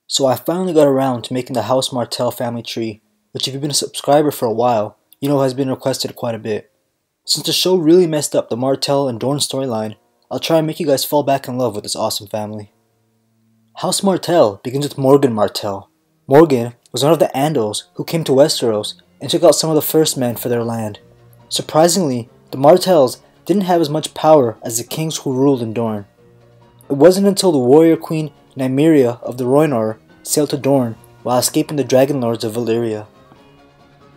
So I finally got around to making the House Martell family tree, which if you've been a subscriber for a while, you know has been requested quite a bit. Since the show really messed up the Martell and Dorne storyline, I'll try and make you guys fall back in love with this awesome family. House Martell begins with Morgan Martell. Morgan was one of the Andals who came to Westeros and took out some of the first men for their land. Surprisingly, the Martells didn't have as much power as the kings who ruled in Dorne. It wasn't until the warrior queen Nymeria of the Rhoynar sailed to Dorne while escaping the Dragon Lords of Valyria.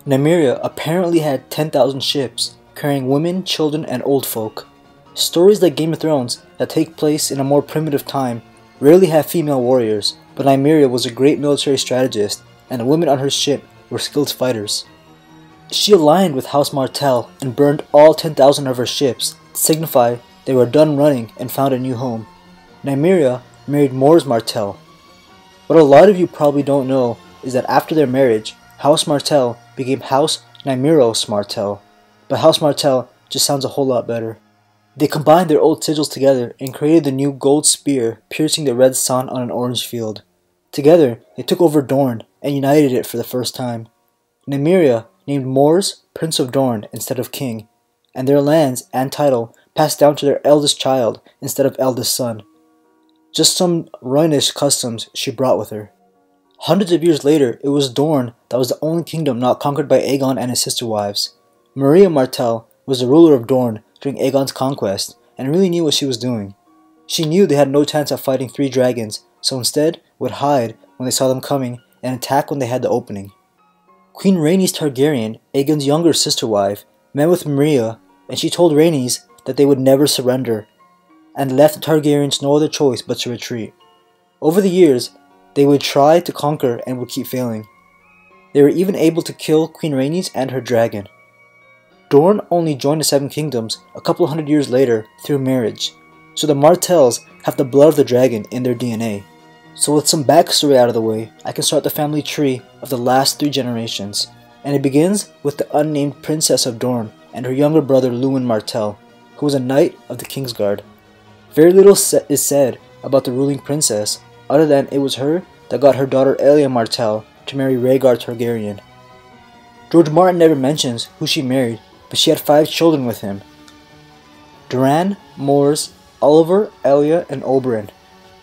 Nymeria apparently had 10,000 ships, carrying women, children, and old folk. Stories like Game of Thrones that take place in a more primitive time rarely have female warriors, but Nymeria was a great military strategist, and the women on her ship were skilled fighters. She aligned with House Martell and burned all 10,000 of her ships to signify they were done running and found a new home. Nymeria married Mors Martell. What a lot of you probably don't know is that after their marriage, House Martell became House Nymeros Martell, but House Martell just sounds a whole lot better. They combined their old sigils together and created the new gold spear piercing the red sun on an orange field. Together, they took over Dorne and united it for the first time. Nymeria named Mors Prince of Dorne instead of King, and their lands and title passed down to their eldest child instead of eldest son. Just some Rhoynish customs she brought with her. Hundreds of years later, it was Dorne that was the only kingdom not conquered by Aegon and his sister wives. Maria Martell was the ruler of Dorne during Aegon's conquest and really knew what she was doing. She knew they had no chance of fighting 3 dragons, so instead would hide when they saw them coming and attack when they had the opening. Queen Rhaenys Targaryen, Aegon's younger sister wife, met with Maria and she told Rhaenys that they would never surrender and left the Targaryens no other choice but to retreat. Over the years, they would try to conquer and would keep failing. They were even able to kill Queen Rhaenys and her dragon. Dorne only joined the Seven Kingdoms a couple hundred years later through marriage, so the Martells have the blood of the dragon in their DNA. So with some backstory out of the way, I can start the family tree of the last 3 generations, and it begins with the unnamed Princess of Dorne and her younger brother Luwin Martell, who was a knight of the Kingsguard. Very little is said about the ruling princess, other than it was her that got her daughter Elia Martell to marry Rhaegar Targaryen. George Martin never mentions who she married, but she had 5 children with him: Doran, Mors, Oliver, Elia, and Oberyn.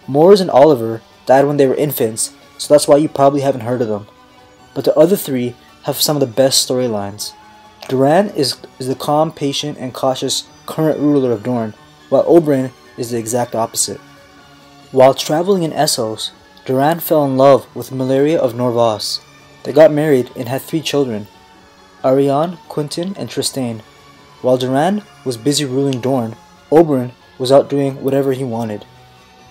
Mors and Oliver died when they were infants, so that's why you probably haven't heard of them. But the other 3 have some of the best storylines. Doran is the calm, patient, and cautious current ruler of Dorne, while Oberyn is the exact opposite. While traveling in Essos, Doran fell in love with Melaria of Norvos. They got married and had 3 children: Arianne, Quentyn, and Trystane. While Doran was busy ruling Dorne, Oberyn was out doing whatever he wanted.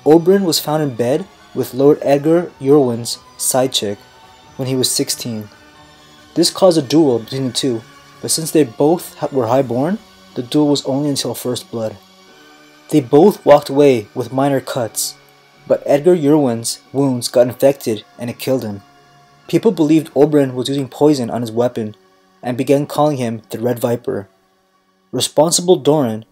Oberyn was found in bed with Lord Edgar Yorwin's side chick when he was 16. This caused a duel between the two, but since they both were highborn, the duel was only until first blood. They both walked away with minor cuts, but Edgar Yorwin's wounds got infected and it killed him. People believed Oberyn was using poison on his weapon and began calling him the Red Viper. Responsible Doran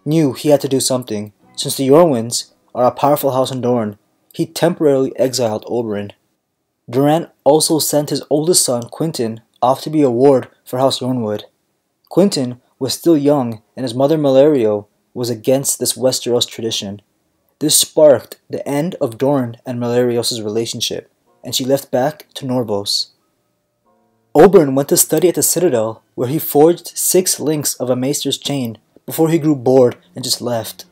knew he had to do something. Since the Yorwins are a powerful house in Dorne, he temporarily exiled Oberyn. Doran also sent his oldest son Quentyn off to be a ward for House Yornwood. Quentyn was still young and his mother Melario was against this Westeros tradition. This sparked the end of Dorne and Melarios' relationship, and she left back to Norvos. Oberyn went to study at the Citadel, where he forged 6 links of a maester's chain before he grew bored and just left.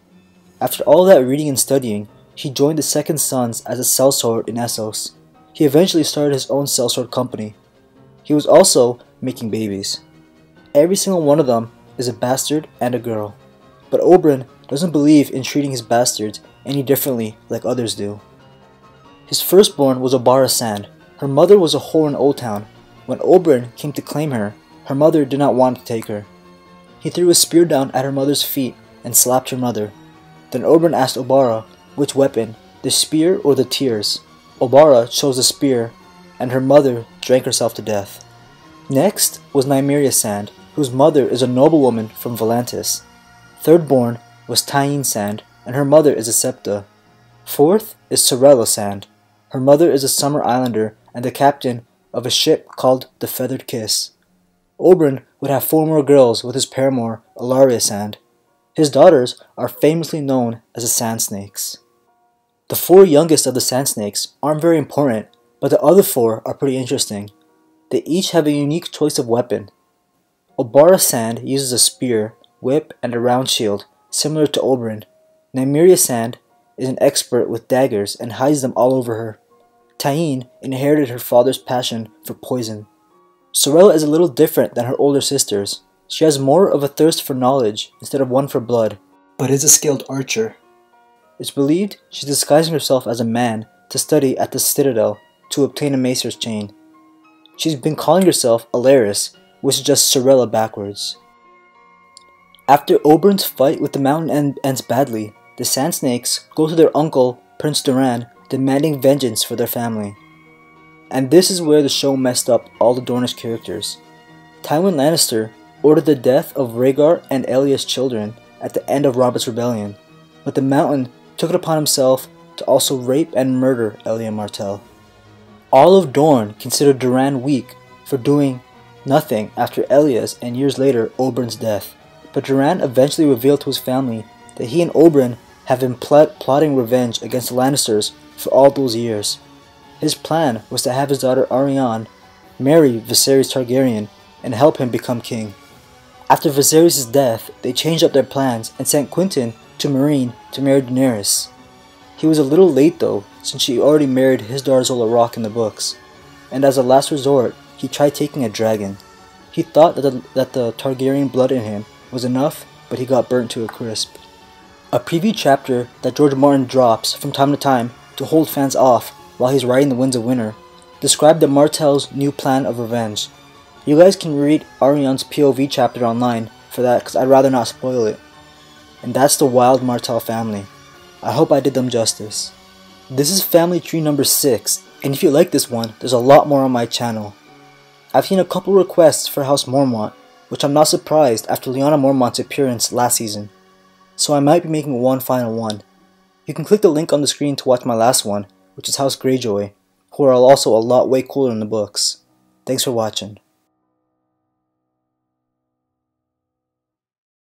After all that reading and studying, he joined the Second Sons as a sellsword in Essos. He eventually started his own sellsword company. He was also making babies. Every single one of them is a bastard and a girl. But Oberyn doesn't believe in treating his bastards any differently like others do. His firstborn was Obara Sand. Her mother was a whore in Old Town. When Oberyn came to claim her, her mother did not want to take her. He threw a spear down at her mother's feet and slapped her mother. Then Oberyn asked Obara which weapon, the spear or the tears. Obara chose the spear, and her mother drank herself to death. Next was Nymeria Sand, whose mother is a noblewoman from Volantis. Third born was Tyene Sand, and her mother is a Septa. Fourth is Sorella Sand. Her mother is a Summer Islander and the captain of a ship called the Feathered Kiss. Oberyn would have 4 more girls with his paramour, Ellaria Sand. His daughters are famously known as the Sand Snakes. The 4 youngest of the Sand Snakes aren't very important, but the other 4 are pretty interesting. They each have a unique choice of weapon. Obara Sand uses a spear, whip, and a round shield, similar to Oberyn. Nymeria Sand is an expert with daggers and hides them all over her. Tyene inherited her father's passion for poison. Sorella is a little different than her older sisters. She has more of a thirst for knowledge instead of one for blood, but is a skilled archer. It's believed she's disguising herself as a man to study at the Citadel to obtain a Macer's chain. She's been calling herself Alaris, which is just Sorella backwards. After Oberyn's fight with the Mountain ends badly, the Sand Snakes go to their uncle, Prince Doran, demanding vengeance for their family. And this is where the show messed up all the Dornish characters. Tywin Lannister ordered the death of Rhaegar and Elya's children at the end of Robert's rebellion, but the Mountain took it upon himself to also rape and murder Elia Martell. All of Dorne considered Doran weak for doing nothing after Elya's and years later Oberyn's death, but Doran eventually revealed to his family that he and Oberyn have been plotting revenge against the Lannisters for all those years. His plan was to have his daughter Arianne marry Viserys Targaryen and help him become king. After Viserys' death, they changed up their plans and sent Quentyn to Meereen to marry Daenerys. He was a little late though, since she already married his Darzola Rock in the books, and as a last resort, he tried taking a dragon. He thought that the Targaryen blood in him was enough, but he got burnt to a crisp. A preview chapter that George Martin drops from time to time to hold fans off while he's writing The Winds of Winter described the Martell's new plan of revenge. You guys can read Arianne's POV chapter online for that because I'd rather not spoil it. And that's the Wild Martell family. I hope I did them justice. This is family tree number 6, and if you like this one, there's a lot more on my channel. I've seen a couple requests for House Mormont, which I'm not surprised after Lyanna Mormont's appearance last season, so I might be making one final one. You can click the link on the screen to watch my last one, which is House Greyjoy, who are also a lot way cooler in the books. Thanks for watching.